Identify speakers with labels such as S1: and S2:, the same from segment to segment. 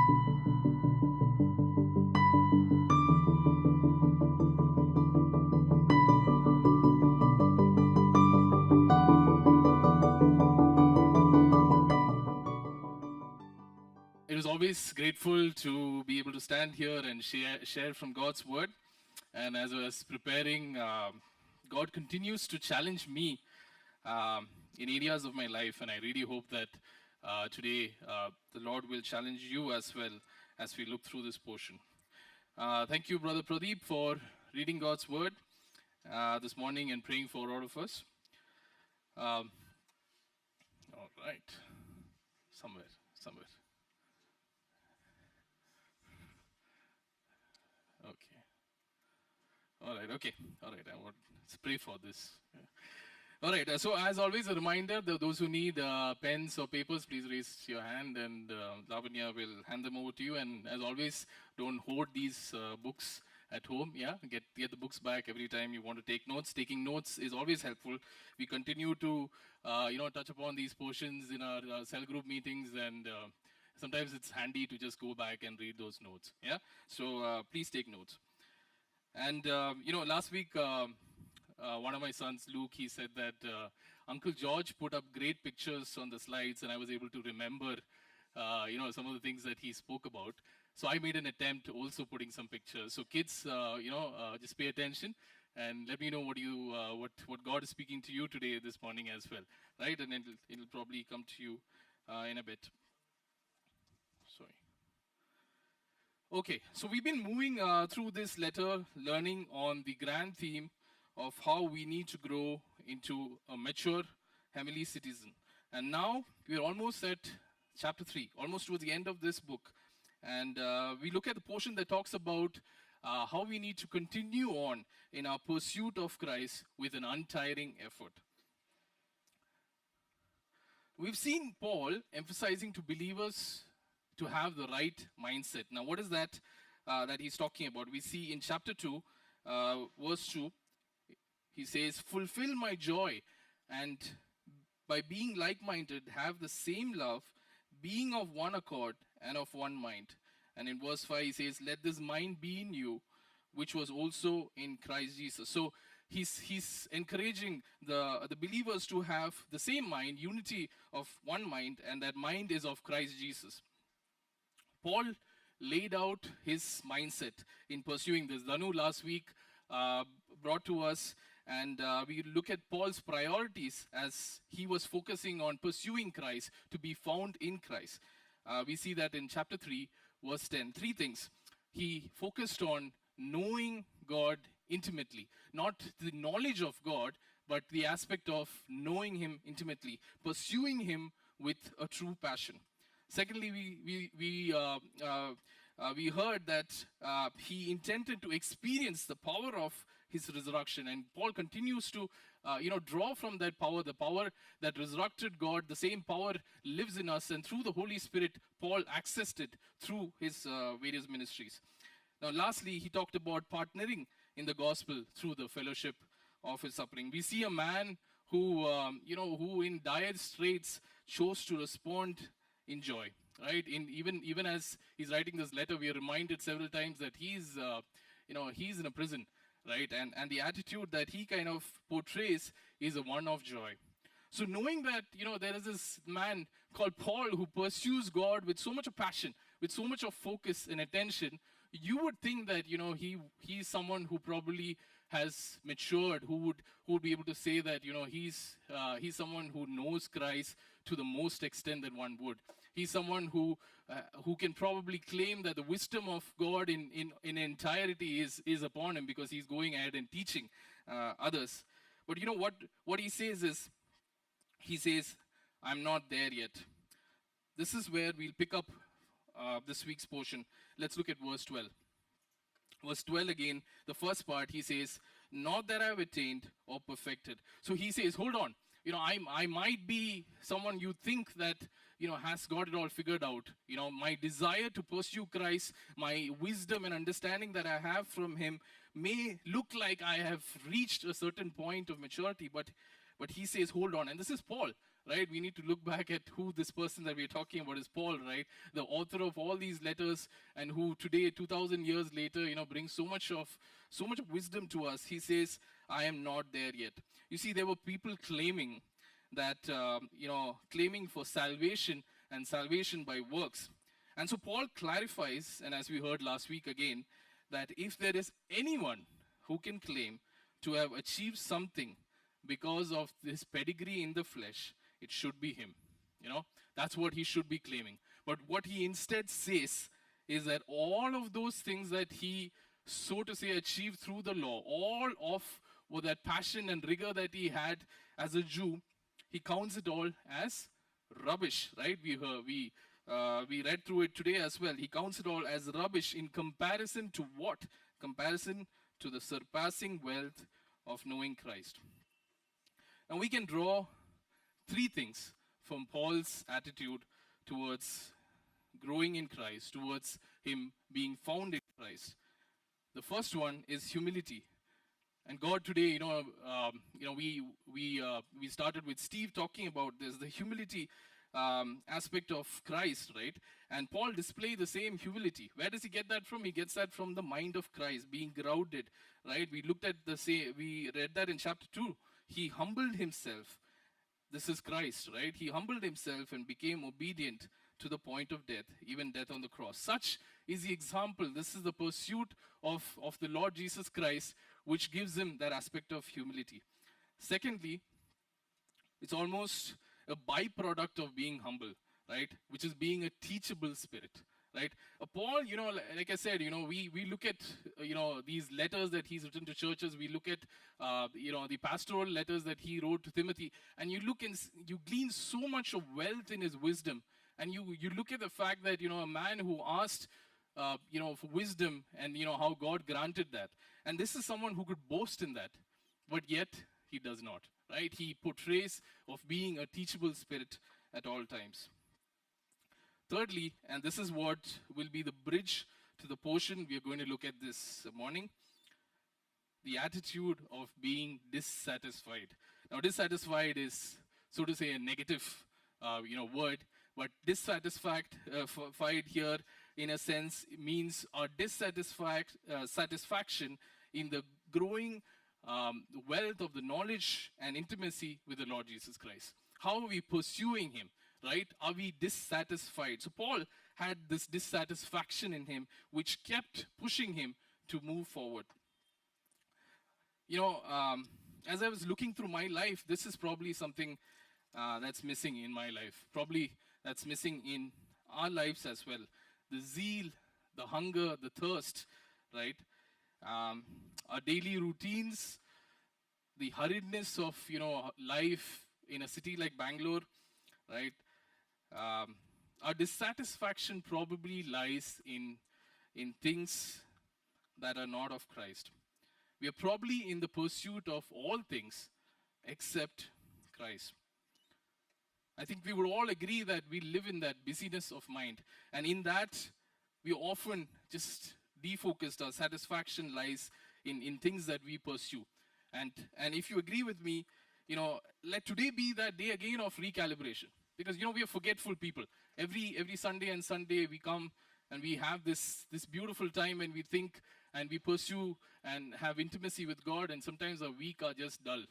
S1: It was always grateful to be able to stand here and share from God's word. And as I was preparing, God continues to challenge me in areas of my life. And I really hope that today the Lord will challenge you as well as we look through this portion. Thank you, Brother Pradeep, for reading God's word this morning and praying for all of us. All right. Somewhere. Okay. All right. Okay. All right. Let's pray for this. Yeah. All right. So, as always, a reminder: those who need pens or papers, please raise your hand, and Lavanya will hand them over to you. And as always, don't hoard these books at home. Yeah, get the books back every time you want to take notes. Taking notes is always helpful. We continue to touch upon these portions in our cell group meetings, and sometimes it's handy to just go back and read those notes. Yeah. So please take notes. And last week, one of my sons, Luke, he said that Uncle George put up great pictures on the slides, and I was able to remember, some of the things that he spoke about. So I made an attempt also putting some pictures. So kids, just pay attention and let me know what God is speaking to you today, this morning as well, right? And it'll probably come to you in a bit. Sorry. Okay, so we've been moving through this letter, learning on the grand theme of how we need to grow into a mature heavenly citizen. And now we're almost at chapter 3, almost towards the end of this book. And we look at the portion that talks about how we need to continue on in our pursuit of Christ with an untiring effort. We've seen Paul emphasizing to believers to have the right mindset. Now, what is that that he's talking about? We see in chapter 2, verse 2, he says, fulfill my joy, and by being like-minded, have the same love, being of one accord and of one mind. And in verse 5, he says, let this mind be in you, which was also in Christ Jesus. So he's encouraging the believers to have the same mind, unity of one mind, and that mind is of Christ Jesus. Paul laid out his mindset in pursuing this. Danu last week brought to us, and we look at Paul's priorities as he was focusing on pursuing Christ, to be found in Christ. We see that in chapter 3, verse 10. Three things. He focused on knowing God intimately, not the knowledge of God, but the aspect of knowing Him intimately, pursuing Him with a true passion. Secondly, we heard that he intended to experience the power of his resurrection, and Paul continues to draw from that power, the power that resurrected God. The same power lives in us, and through the Holy Spirit, Paul accessed it through his various ministries. Now, lastly, he talked about partnering in the gospel through the fellowship of his suffering. We see a man who in dire straits chose to respond in joy, right? Even as he's writing this letter, we are reminded several times that he's in a prison, right? And the attitude that he kind of portrays is a one of joy. So knowing that, there is this man called Paul who pursues God with so much of passion, with so much of focus and attention, you would think that, he's someone who probably has matured, who would be able to say that, he's someone who knows Christ to the most extent that one would. He's someone who can probably claim that the wisdom of God in entirety is upon him, because he's going ahead and teaching others. But what he says is, he says, I'm not there yet. This is where we'll pick up this week's portion. Let's look at verse 12. Verse 12 again, the first part, he says, not that I have attained or perfected. So he says, hold on. I might be someone you think that, has got it all figured out. My desire to pursue Christ, my wisdom and understanding that I have from him may look like I have reached a certain point of maturity, but he says, hold on. And this is Paul, right? We need to look back at who this person that we're talking about is, Paul, right? The author of all these letters, and who today, 2,000 years later, brings so much of wisdom to us. He says, I am not there yet. You see, there were people claiming that, claiming for salvation and salvation by works. And so Paul clarifies, and as we heard last week again, that if there is anyone who can claim to have achieved something because of his pedigree in the flesh, it should be him. That's what he should be claiming. But what he instead says is that all of those things that he, so to say, achieved through the law, all of with that passion and rigor that he had as a Jew, he counts it all as rubbish, right? We read through it today as well. He counts it all as rubbish in comparison to what? Comparison to the surpassing wealth of knowing Christ. And we can draw three things from Paul's attitude towards growing in Christ, towards him being found in Christ. The first one is humility. And God today, we started with Steve talking about this, the humility aspect of Christ, right? And Paul displayed the same humility. Where does he get that from? He gets that from the mind of Christ, being grounded, right? We read that in chapter 2. He humbled himself. This is Christ, right? He humbled himself and became obedient to the point of death, even death on the cross. Such is the example. This is the pursuit of the Lord Jesus Christ, which gives him that aspect of humility. Secondly, it's almost a byproduct of being humble, right? Which is being a teachable spirit, right? Paul, like I said, we look at, these letters that he's written to churches. We look at, the pastoral letters that he wrote to Timothy. And you look and you glean so much of wealth in his wisdom. And you look at the fact that, a man who asked, for wisdom and, how God granted that. And this is someone who could boast in that. But yet, he does not, right? He portrays of being a teachable spirit at all times. Thirdly, and this is what will be the bridge to the portion we are going to look at this morning, the attitude of being dissatisfied. Now, dissatisfied is, so to say, a negative, word, but dissatisfied here, in a sense, means our satisfaction in the growing wealth of the knowledge and intimacy with the Lord Jesus Christ. How are we pursuing him, right? Are we dissatisfied? So Paul had this dissatisfaction in him, which kept pushing him to move forward. As I was looking through my life, this is probably something that's missing in my life. Probably that's missing in our lives as well. The zeal, the hunger, the thirst, right? Our daily routines, the hurriedness of, life in a city like Bangalore, right? Our dissatisfaction probably lies in things that are not of Christ. We are probably in the pursuit of all things except Christ. I think we would all agree that we live in that busyness of mind. And in that, we often just defocused. Our satisfaction lies in things that we pursue. And if you agree with me, let today be that day again of recalibration. Because, we are forgetful people. Every Sunday and Sunday we come and we have this beautiful time and we think and we pursue and have intimacy with God, and sometimes our week are just dull,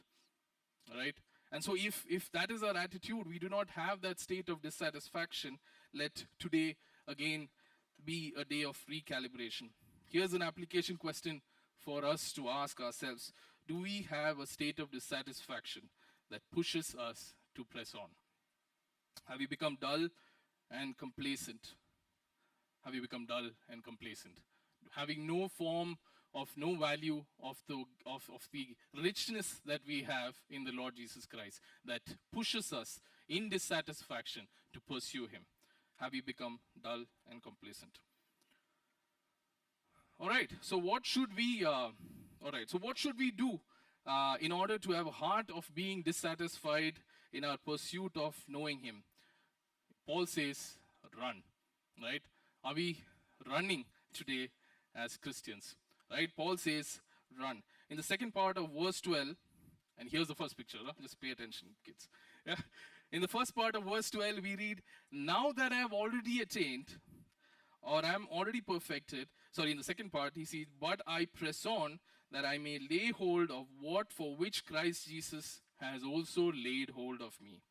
S1: right? And so if that is our attitude, we do not have that state of dissatisfaction, let today again be a day of recalibration. Here's an application question for us to ask ourselves. Do we have a state of dissatisfaction that pushes us to press on? Have we become dull and complacent? Have we become dull and complacent? Having no form of no value of the richness that we have in the Lord Jesus Christ that pushes us in dissatisfaction to pursue him. Have we become dull and complacent? All right, so what should we do in order to have a heart of being dissatisfied in our pursuit of knowing him? Paul says, run, right? Are we running today as Christians? Right? Paul says, run. In the second part of verse 12, and here's the first picture, just pay attention, kids. Yeah? In the first part of verse 12, we read, now that I have already attained, or I am already perfected. Sorry, in the second part, he says, but I press on that I may lay hold of what for which Christ Jesus has also laid hold of me.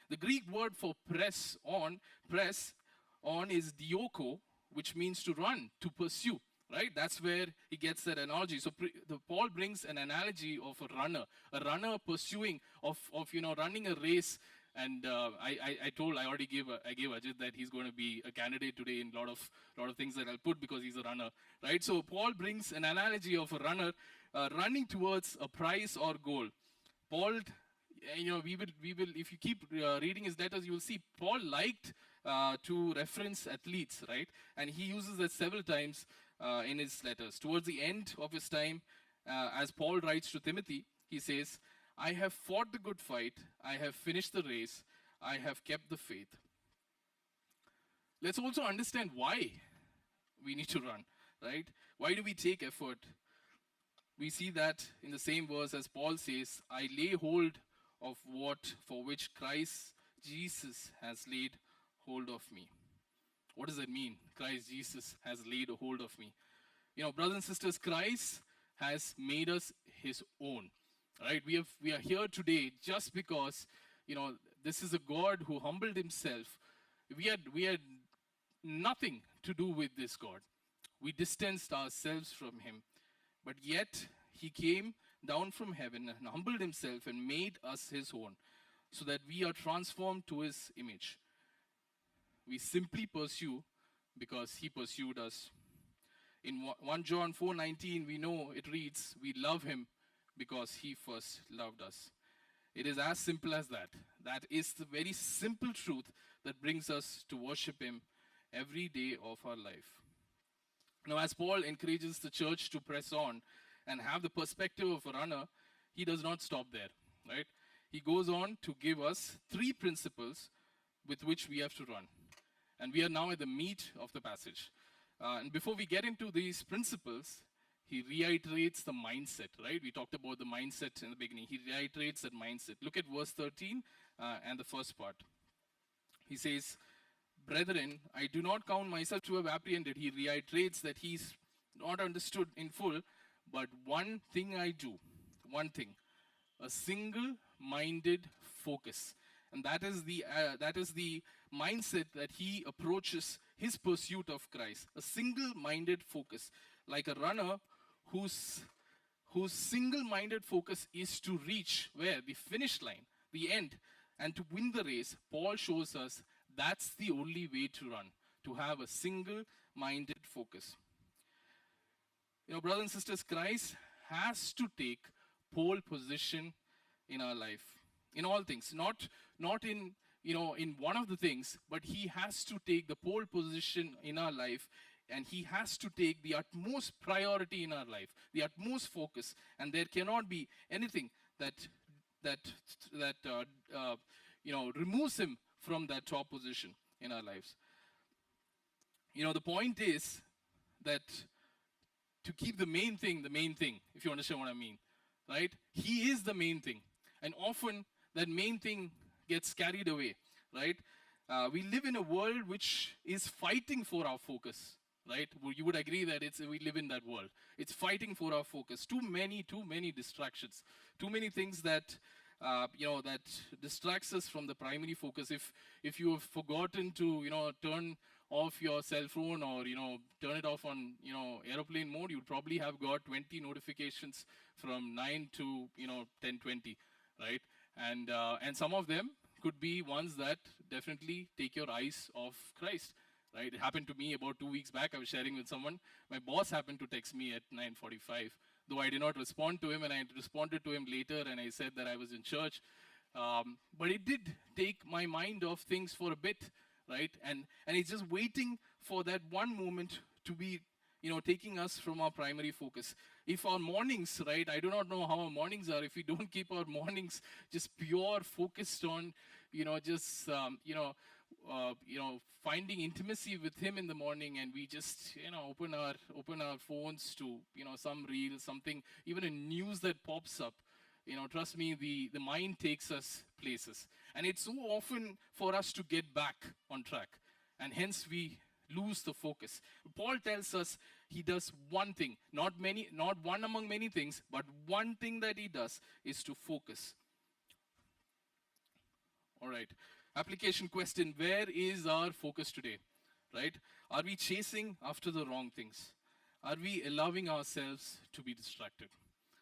S1: The Greek word for press on is dioko, which means to run, to pursue, right? That's where he gets that analogy. So Paul brings an analogy of a runner pursuing, of running a race. And I already gave Ajit that he's going to be a candidate today in a lot of things that I'll put because he's a runner, right? So Paul brings an analogy of a runner running towards a prize or goal. Paul, we will if you keep reading his letters, you will see Paul liked to reference athletes, right? And he uses that several times in his letters. Towards the end of his time, as Paul writes to Timothy, he says, I have fought the good fight, I have finished the race, I have kept the faith. Let's also understand why we need to run, right? Why do we take effort? We see that in the same verse as Paul says, I lay hold of what for which Christ Jesus has laid hold of me. What does that mean? Christ Jesus has laid a hold of me. Brothers and sisters, Christ has made us his own. Right? We are here today just because, this is a God who humbled himself. We had nothing to do with this God. We distanced ourselves from him. But yet, he came down from heaven and humbled himself and made us his own, so that we are transformed to his image. We simply pursue because he pursued us. In 1 John 4:19, we know it reads, we love him because he first loved us. It is as simple as that. That is the very simple truth that brings us to worship him every day of our life. Now, as Paul encourages the church to press on and have the perspective of a runner, he does not stop there, right? He goes on to give us 3 principles with which we have to run. And we are now at the meat of the passage. And before we get into these principles, he reiterates the mindset, right? We talked about the mindset in the beginning. He reiterates that mindset. Look at verse 13 and the first part. He says, brethren, I do not count myself to have apprehended. He reiterates that he's not understood in full, but one thing I do, one thing, a single-minded focus. And that is the mindset that he approaches his pursuit of Christ. A single-minded focus, like a runner whose single-minded focus is to reach where? The finish line, the end, and to win the race. Paul shows us that's the only way to run, to have a single-minded focus. Brothers and sisters, Christ has to take pole position in our life, in all things, not in in one of the things, but he has to take the pole position in our life, and he has to take the utmost priority in our life, the utmost focus, and there cannot be anything that removes him from that top position in our lives. The point is that to keep the main thing, if you understand what I mean, right? He is the main thing. And often that main thing gets carried away, right? We live in a world which is fighting for our focus, right? You would agree that we live in that world. It's fighting for our focus. Too many distractions. Too many things that that distracts us from the primary focus. If you have forgotten to turn off your cell phone, or turn it off on airplane mode, you'd probably have got 20 notifications from 9 to 10:20, right? And some of them could be ones that definitely take your eyes off Christ, right? It happened to me about 2 weeks back. I was sharing with someone. My boss happened to text me at 9:45, though I did not respond to him, and I responded to him later, and I said that I was in church. But it did take my mind off things for a bit, right? And it's just waiting for that one moment to be, taking us from our primary focus. If our mornings, right, I do not know how our mornings are, if we don't keep our mornings just pure focused on, finding intimacy with him in the morning, and we just, open our phones to, some reel, something, even a news that pops up, trust me, the mind takes us places. And it's so often for us to get back on track. And hence we lose the focus. Paul tells us he does one thing, not many, not one among many things, but one thing that he does is to focus. All right. Application question: where is our focus today? Right? Are we chasing after the wrong things? Are we allowing ourselves to be distracted?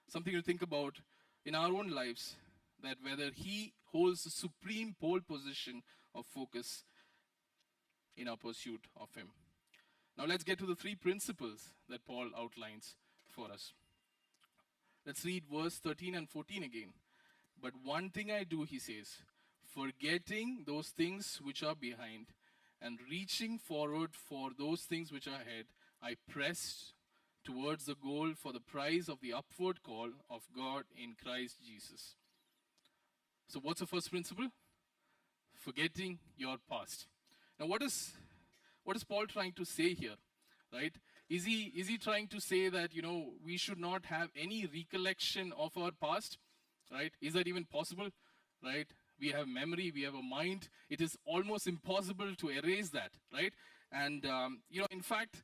S1: Something to think about in our own lives, that whether he holds the supreme pole position of focus in our pursuit of him. Now let's get to the three principles that Paul outlines for us. Let's read verse 13 and 14 again. But one thing I do, he says, forgetting those things which are behind and reaching forward for those things which are ahead, I press towards the goal for the prize of the upward call of God in Christ Jesus. So what's the first principle? Forgetting your past. Now what is Paul trying to say here? Right? Is he trying to say that, we should not have any recollection of our past? Right? Is that even possible? Right? We have memory, we have a mind. It is almost impossible to erase that, right? And, in fact,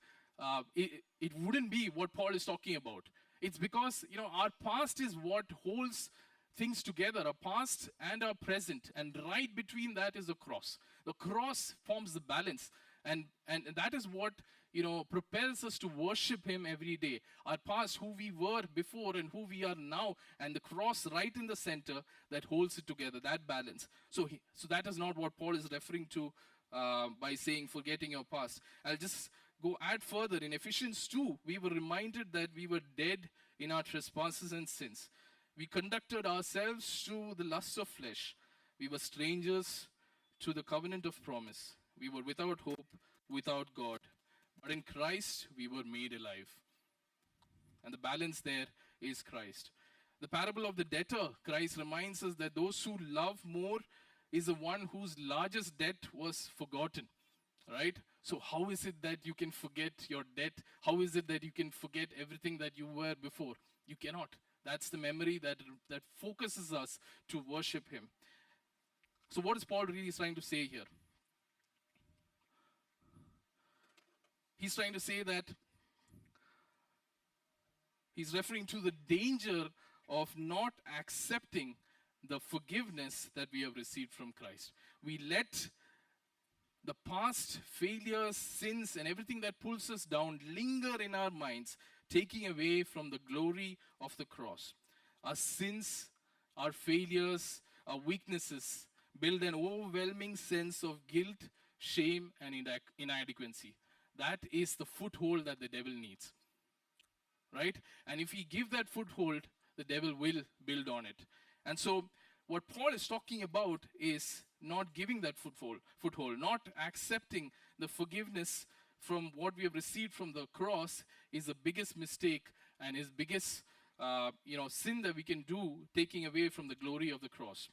S1: it wouldn't be what Paul is talking about. It's because, our past is what holds things together, our past and our present. And right between that is the cross. The cross forms the balance. And that is what, propels us to worship him every day. Our past, who we were before and who we are now, and the cross right in the center that holds it together, that balance. So that is not what Paul is referring to by saying forgetting your past. I'll just add further. In Ephesians 2, we were reminded that we were dead in our trespasses and sins. We conducted ourselves to the lusts of flesh. We were strangers to the covenant of promise. We were without hope, without God. But in Christ, we were made alive. And the balance there is Christ. The parable of the debtor, Christ reminds us that those who love more is the one whose largest debt was forgotten. Right? So how is it that you can forget your debt? How is it that you can forget everything that you were before? You cannot. That's the memory that focuses us to worship him. So what is Paul really trying to say here? He's trying to say that he's referring to the danger of not accepting the forgiveness that we have received from Christ. We let the past failures, sins, and everything that pulls us down linger in our minds, taking away from the glory of the cross. Our sins, our failures, our weaknesses build an overwhelming sense of guilt, shame, and inadequacy. That is the foothold that the devil needs. Right? And if we give that foothold, the devil will build on it. And so what Paul is talking about is not giving that foothold, not accepting the forgiveness from what we have received from the cross is the biggest mistake and is biggest sin that we can do, taking away from the glory of the cross.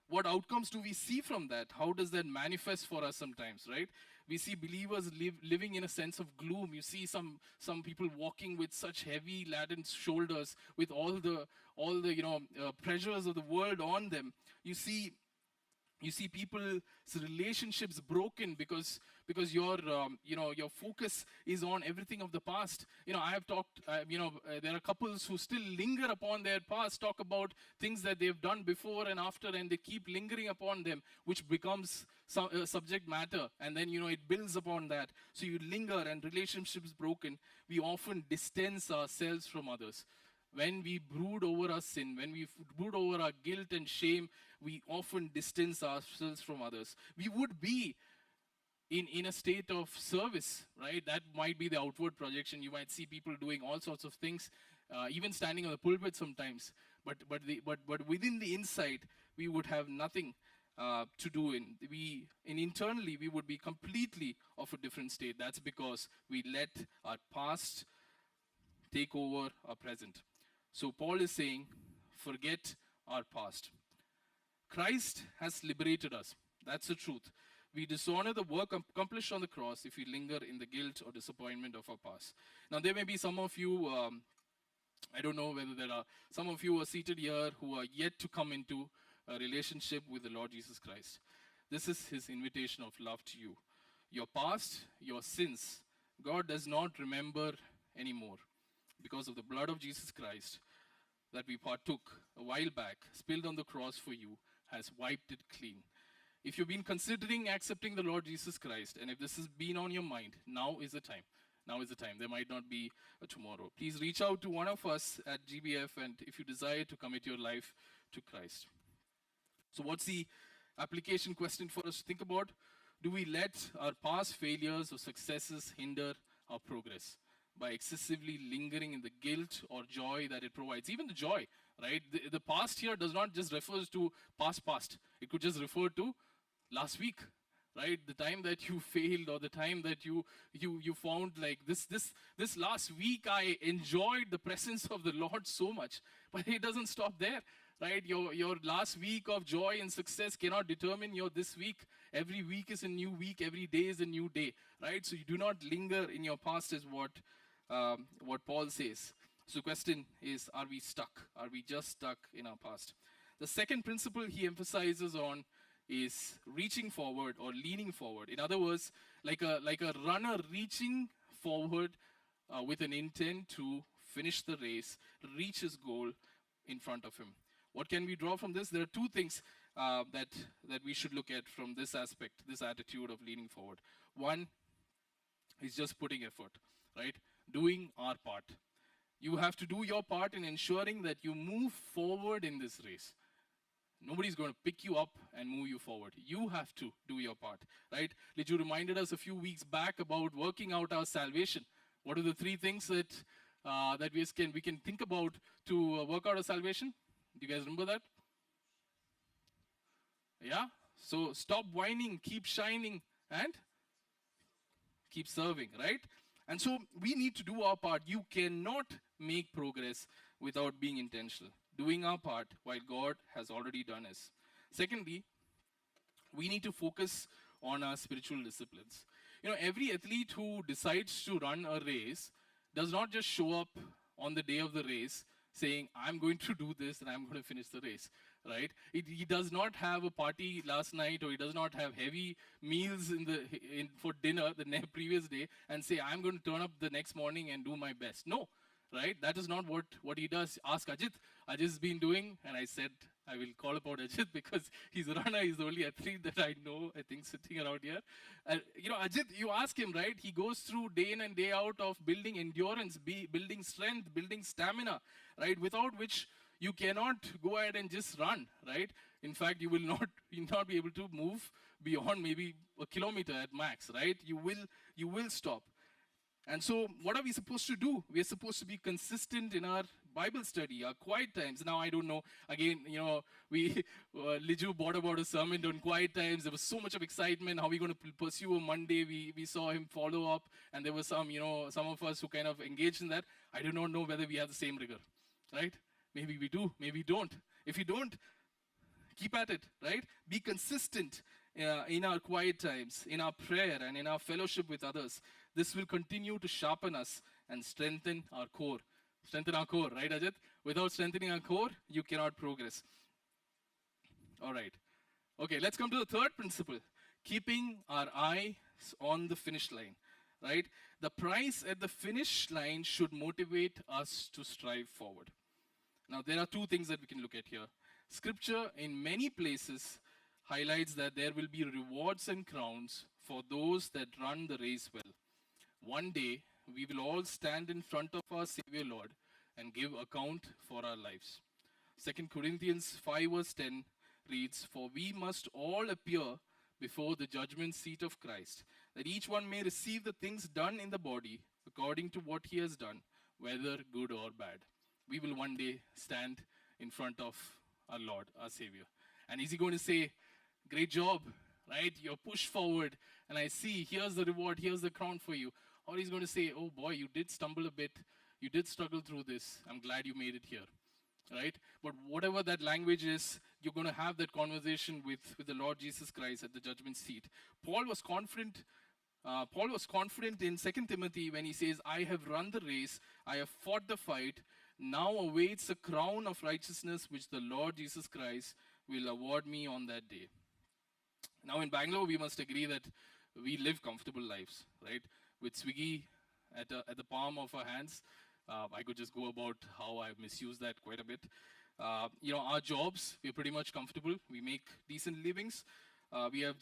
S1: What outcomes do we see from that? How does that manifest for us sometimes, right? We see believers living in a sense of gloom. You see some people walking with such heavy laden shoulders, with all the pressures of the world on them. You see people's relationships broken because your focus is on everything of the past. I have talked. There are couples who still linger upon their past, talk about things that they've done before and after, and they keep lingering upon them, which becomes subject matter, and then it builds upon that. So you linger, and relationships broken. We often distance ourselves from others. When we brood over our sin, when we brood over our guilt and shame, we often distance ourselves from others. We would be in a state of service, right? That might be the outward projection. You might see people doing all sorts of things, even standing on the pulpit sometimes. But within the inside, we would have nothing to do. Internally, we would be completely of a different state. That's because we let our past take over our present. So Paul is saying, forget our past. Christ has liberated us. That's the truth. We dishonor the work accomplished on the cross if we linger in the guilt or disappointment of our past. Now, there may be some of you I don't know whether there are some of you who are seated here who are yet to come into a relationship with the Lord Jesus Christ. This is his invitation of love to you. Your past, your sins, God does not remember anymore because of the blood of Jesus Christ that we partook a while back, spilled on the cross for you, has wiped it clean. If you've been considering accepting the Lord Jesus Christ, and if this has been on your mind, now is the time. Now is the time. There might not be a tomorrow. Please reach out to one of us at GBF, and if you desire to commit your life to Christ. So what's the application question for us to think about? Do we let our past failures or successes hinder our progress by excessively lingering in the guilt or joy that it provides? Even the joy, right? The past here does not just refers to past. It could just refer to last week, right? The time that you failed, or the time that you found like this last week I enjoyed the presence of the Lord so much. But it doesn't stop there, right? Your last week of joy and success cannot determine your this week. Every week is a new week. Every day is a new day, right? So you do not linger in your past, is what Paul says. So the question is, are we stuck? Are we just stuck in our past? The second principle he emphasizes on is reaching forward or leaning forward. In other words, like a runner reaching forward with an intent to finish the race, reach his goal in front of him. What can we draw from this? There are two things that we should look at from this aspect, this attitude of leaning forward. One is just putting effort, right? Doing our part. You have to do your part in ensuring that you move forward in this race. Nobody's going to pick you up and move you forward. You have to do your part, right? Liju reminded us a few weeks back about working out our salvation. What are the three things that we can think about to work out our salvation? Do you guys remember that? Yeah? So stop whining, keep shining, and keep serving, right? And so we need to do our part. You cannot make progress without being intentional, doing our part while God has already done his. Secondly, we need to focus on our spiritual disciplines. You know, every athlete who decides to run a race does not just show up on the day of the race saying, I'm going to do this and I'm going to finish the race, right? He does not have a party last night, or he does not have heavy meals for dinner the previous day and say, I'm going to turn up the next morning and do my best. No, right? That is not what he does. Ask Ajit. Ajit's been doing, and I said, I will call upon Ajit because he's a runner. He's the only athlete that I know, I think, sitting around here. Ajit, you ask him, right? He goes through day in and day out of building endurance, building strength, building stamina, right? Without which you cannot go ahead and just run, right? In fact, you'll not be able to move beyond maybe a kilometer at max, right? You will stop. And so what are we supposed to do? We are supposed to be consistent in our Bible study, our quiet times. Now, I don't know, again, Liju brought about a sermon on quiet times. There was so much of excitement. How are we going to pursue a Monday? We saw him follow up, and there were some of us who kind of engaged in that. I do not know whether we have the same rigor, right? Maybe we do, maybe we don't. If you don't, keep at it, right? Be consistent in our quiet times, in our prayer, and in our fellowship with others. This will continue to sharpen us and strengthen our core. Strengthen our core, right, Ajit? Without strengthening our core, you cannot progress. All right. Okay, let's come to the third principle. Keeping our eyes on the finish line, right? The prize at the finish line should motivate us to strive forward. Now, there are two things that we can look at here. Scripture, in many places, highlights that there will be rewards and crowns for those that run the race well. One day, we will all stand in front of our Savior Lord and give account for our lives. 2 Corinthians 5 verse 10 reads, For we must all appear before the judgment seat of Christ, that each one may receive the things done in the body according to what he has done, whether good or bad. We will one day stand in front of our Lord, our Savior. And is he going to say, great job, right? You're pushed forward, and I see, here's the reward, here's the crown for you. Or he's going to say, oh boy, you did stumble a bit. You did struggle through this. I'm glad you made it here, right? But whatever that language is, you're going to have that conversation with the Lord Jesus Christ at the judgment seat. Paul was confident in 2 Timothy when he says, I have run the race, I have fought the fight, now awaits a crown of righteousness which the Lord Jesus Christ will award me on that day. Now, in Bangalore, we must agree that we live comfortable lives, right? With Swiggy at the palm of our hands, I could just go about how I've misused that quite a bit. Our jobs, we're pretty much comfortable. We make decent livings. We have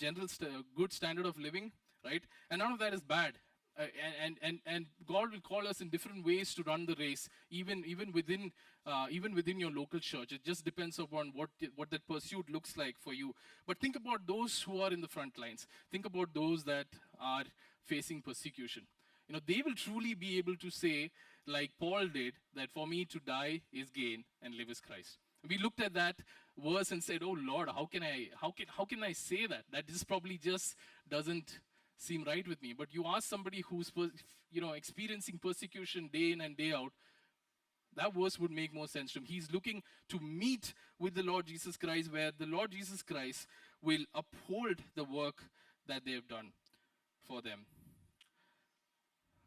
S1: good standard of living, right? And none of that is bad. And God will call us in different ways to run the race, even within your local church. It just depends upon what that pursuit looks like for you. But think about those who are in the front lines. Think about those that are facing persecution. They will truly be able to say, like Paul did, that for me to die is gain and live is Christ. We looked at that verse and said, "Oh Lord, how can I say that? That this probably just doesn't seem right with me." But you ask somebody who's experiencing persecution day in and day out, that verse would make more sense to him. He's looking to meet with the Lord Jesus Christ, where the Lord Jesus Christ will uphold the work that they have done for them.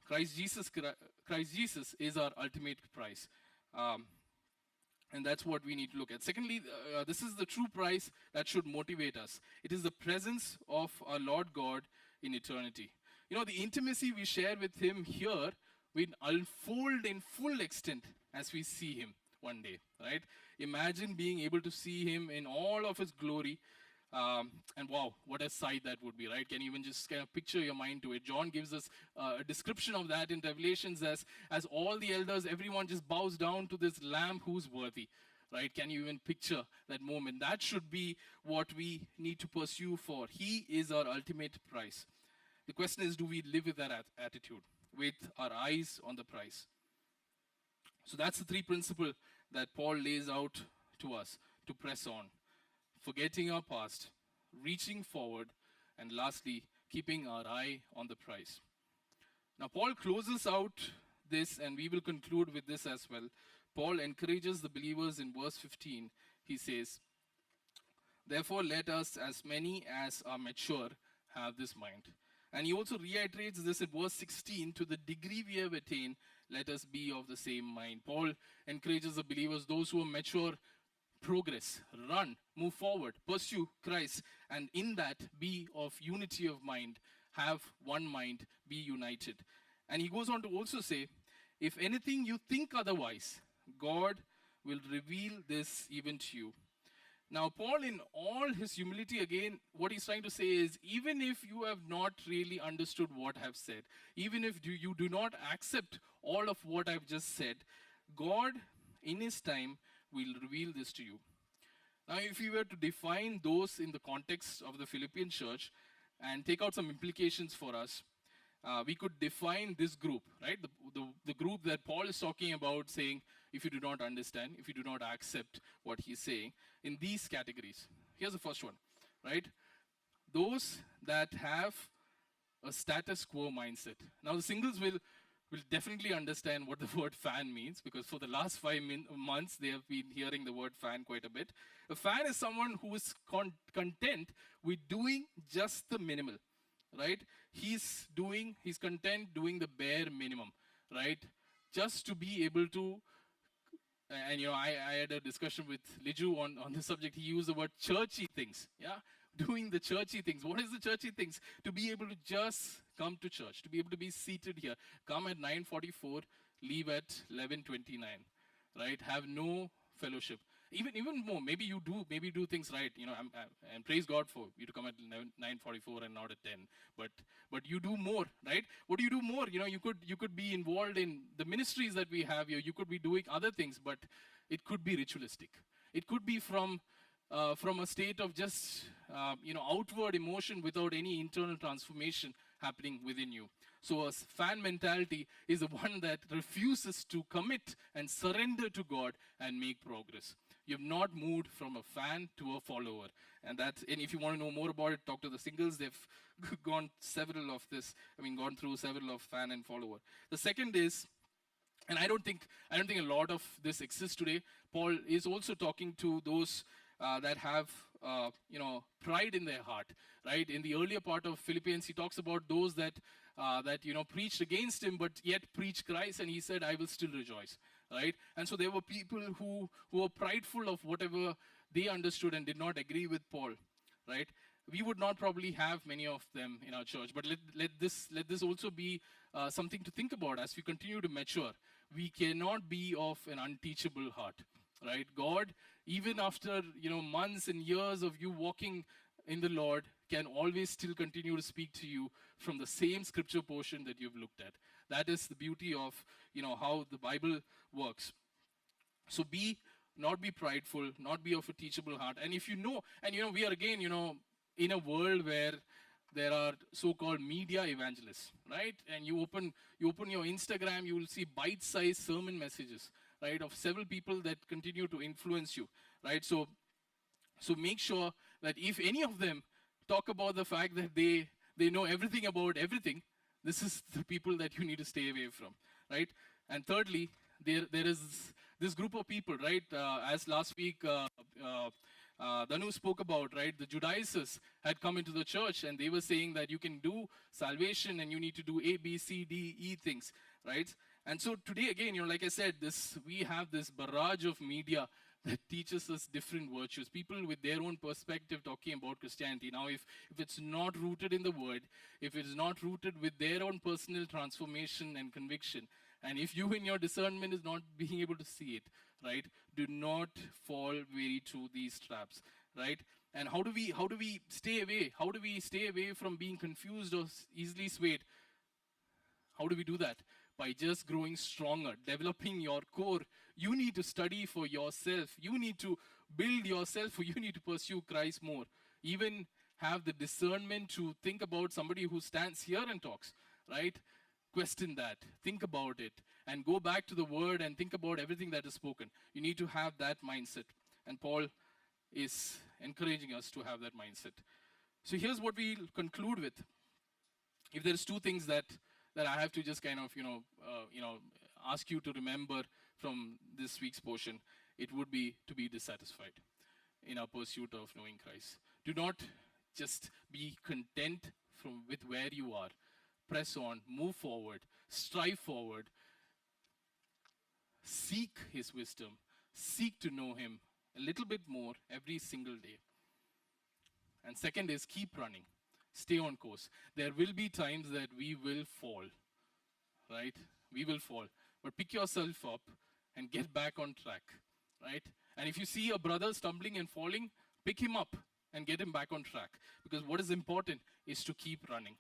S1: Christ Jesus is our ultimate prize. And that's what we need to look at. Secondly, this is the true prize that should motivate us. It is the presence of our Lord God in eternity. The intimacy we share with Him here will unfold in full extent as we see Him one day, right? Imagine being able to see Him in all of His glory. And wow, what a sight that would be, right? Can you even just kind of picture your mind to it? John gives us a description of that in Revelations as all the elders, everyone just bows down to this Lamb who's worthy, right? Can you even picture that moment? That should be what we need to pursue for. He is our ultimate prize. The question is, do we live with that attitude, with our eyes on the prize? So that's the three principles that Paul lays out to us to press on. Forgetting our past, reaching forward, and lastly, keeping our eye on the prize. Now, Paul closes out this, and we will conclude with this as well. Paul encourages the believers in verse 15. He says, "Therefore, let us, as many as are mature, have this mind." And he also reiterates this in verse 16, "To the degree we have attained, let us be of the same mind." Paul encourages the believers, those who are mature, progress, run, move forward, pursue Christ, and in that be of unity of mind, have one mind, be united. And he goes on to also say, "If anything you think otherwise, God will reveal this even to you." Now, Paul, in all his humility, again, what he's trying to say is, even if you have not really understood what I've said, even if you do not accept all of what I've just said, God, in His time, will reveal this to you. Now, if we were to define those in the context of the Philippian church and take out some implications for us, we could define this group, right? The group that Paul is talking about, saying, if you do not understand, if you do not accept what he's saying, in these categories. Here's the first one, right? Those that have a status quo mindset. Now, the singles will definitely understand what the word fan means, because for the last 5 months, they have been hearing the word fan quite a bit. A fan is someone who is content with doing just the minimal, right? He's content doing the bare minimum, right? Just to be able to, and I had a discussion with Liju on this subject. He used the word churchy things, yeah? Doing the churchy things. What is the churchy things? To be able to just come to church, to be able to be seated here, come at 9:44, leave at 11:29, right? Have no fellowship. Even more, maybe you do things right, and praise God for you to come at 9:44 and not at 10. But you do more, right? What do you do more? You could be involved in the ministries that we have here. You could be doing other things, but it could be ritualistic. It could be from a state of just outward emotion without any internal transformation happening within you. So a fan mentality is the one that refuses to commit and surrender to God and make progress. You have not moved from a fan to a follower. And if you want to know more about it, talk to the singles. They've gone through several of fan and follower. The second is, and I don't think a lot of this exists today. Paul is also talking to those that have pride in their heart, right? In the earlier part of Philippians, he talks about those that preached against him, but yet preach Christ, and he said, "I will still rejoice." right? And so there were people who were prideful of whatever they understood and did not agree with Paul, right? We would not probably have many of them in our church, but let this also be something to think about as we continue to mature. We cannot be of an unteachable heart, right? God, even after months and years of you walking in the Lord, can always still continue to speak to you from the same scripture portion that you've looked at. That is the beauty of how the Bible works. So not be prideful, not be of a teachable heart. And if we are again, in a world where there are so-called media evangelists, right? And you open your Instagram, you will see bite-sized sermon messages, right, of several people that continue to influence you, right? So make sure that if any of them talk about the fact that they know everything about everything, this is the people that you need to stay away from, right? And thirdly, there is this group of people, right? As last week Danu spoke about, right? The Judaizers had come into the church and they were saying that you can do salvation and you need to do A, B, C, D, E things, right? And so today again, like I said, we have this barrage of media that teaches us different virtues. People with their own perspective talking about Christianity. Now, if it's not rooted in the Word, if it is not rooted with their own personal transformation and conviction, and if you in your discernment is not being able to see it, right, do not fall very to these traps, right? And how do we stay away? How do we stay away from being confused or easily swayed? How do we do that? By just growing stronger, developing your core. You need to study for yourself. You need to build yourself, or you need to pursue Christ more. Even have the discernment to think about somebody who stands here and talks, right? Question that, think about it, and go back to the Word and think about everything that is spoken. You need to have that mindset. And Paul is encouraging us to have that mindset. So here's what we'll conclude with. If there's two things that I have to just kind of, ask you to remember from this week's portion, it would be to be dissatisfied in our pursuit of knowing Christ. Do not just be content with where you are. Press on, move forward, strive forward, seek His wisdom, seek to know Him a little bit more every single day. And second is keep running. Stay on course. There will be times that we will fall, right? We will fall. But pick yourself up and get back on track, right? And if you see a brother stumbling and falling, pick him up and get him back on track. Because what is important is to keep running.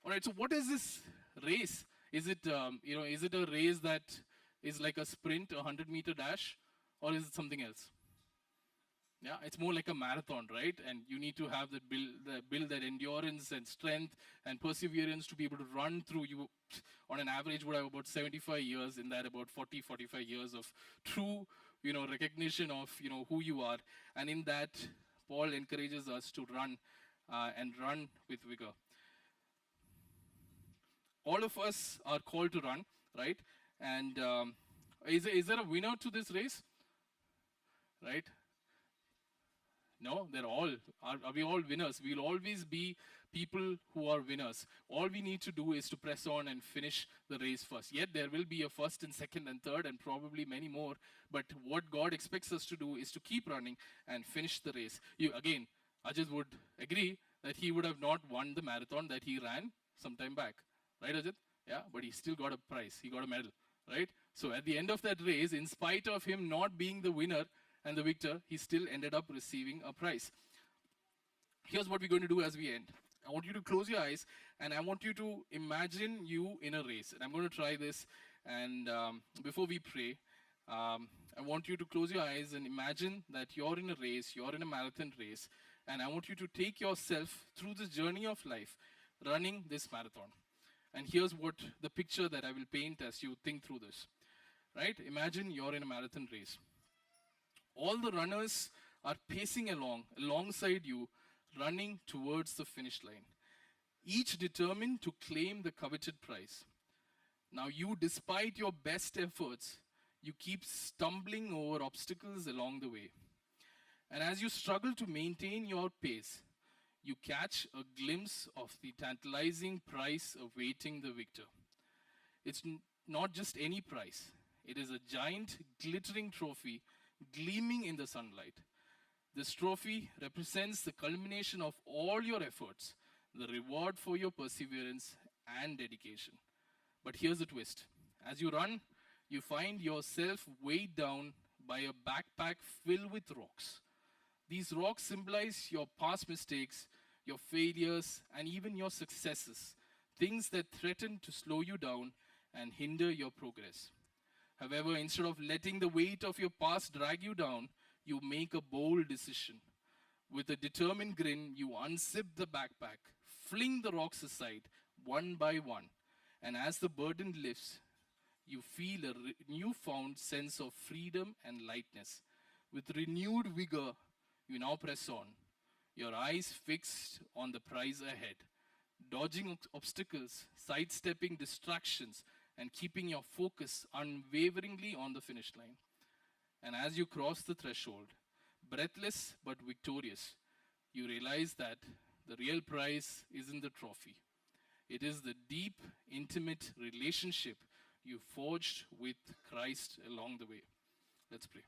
S1: All right, so what is this race? Is it a race that is like a sprint, a 100-meter dash, or is it something else? Yeah, it's more like a marathon, right? And you need to have build that endurance and strength and perseverance to be able to run through. You, on an average, would have about 75 years. In that, about 40, 45 years of true, recognition of, who you are. And in that, Paul encourages us to run and run with vigor. All of us are called to run, right? And is there a winner to this race? Right? No, are we all winners? We'll always be people who are winners. All we need to do is to press on and finish the race first. Yet there will be a first and second and third and probably many more. But what God expects us to do is to keep running and finish the race. Ajit would agree that he would have not won the marathon that he ran some time back. Right, Ajit? Yeah, but he still got a prize. He got a medal, right? So at the end of that race, in spite of him not being the winner and the victor, he still ended up receiving a prize. Here's what we're going to do as we end. I want you to close your eyes, and I want you to imagine you in a race. And I'm going to try this, and before we pray, I want you to close your eyes and imagine that you're in a race, you're in a marathon race, and I want you to take yourself through this journey of life, running this marathon. And here's what the picture that I will paint as you think through this, right? Imagine you're in a marathon race. All the runners are pacing alongside you, running towards the finish line, each determined to claim the coveted prize. Now you, despite your best efforts, you keep stumbling over obstacles along the way. And as you struggle to maintain your pace, you catch a glimpse of the tantalizing prize awaiting the victor. It's not just any prize. It is a giant, glittering trophy gleaming in the sunlight. This trophy represents the culmination of all your efforts, the reward for your perseverance and dedication. But here's the twist: as you run, you find yourself weighed down by a backpack filled with rocks. These rocks symbolize your past mistakes, your failures, and even your successes, things that threaten to slow you down and hinder your progress. However, instead of letting the weight of your past drag you down, you make a bold decision. With a determined grin, you unzip the backpack, fling the rocks aside one by one, and as the burden lifts, you feel a newfound sense of freedom and lightness. With renewed vigor, you now press on, your eyes fixed on the prize ahead, dodging obstacles, sidestepping distractions, and keeping your focus unwaveringly on the finish line. And as you cross the threshold, breathless but victorious, you realize that the real prize isn't the trophy. It is the deep, intimate relationship you forged with Christ along the way. Let's pray.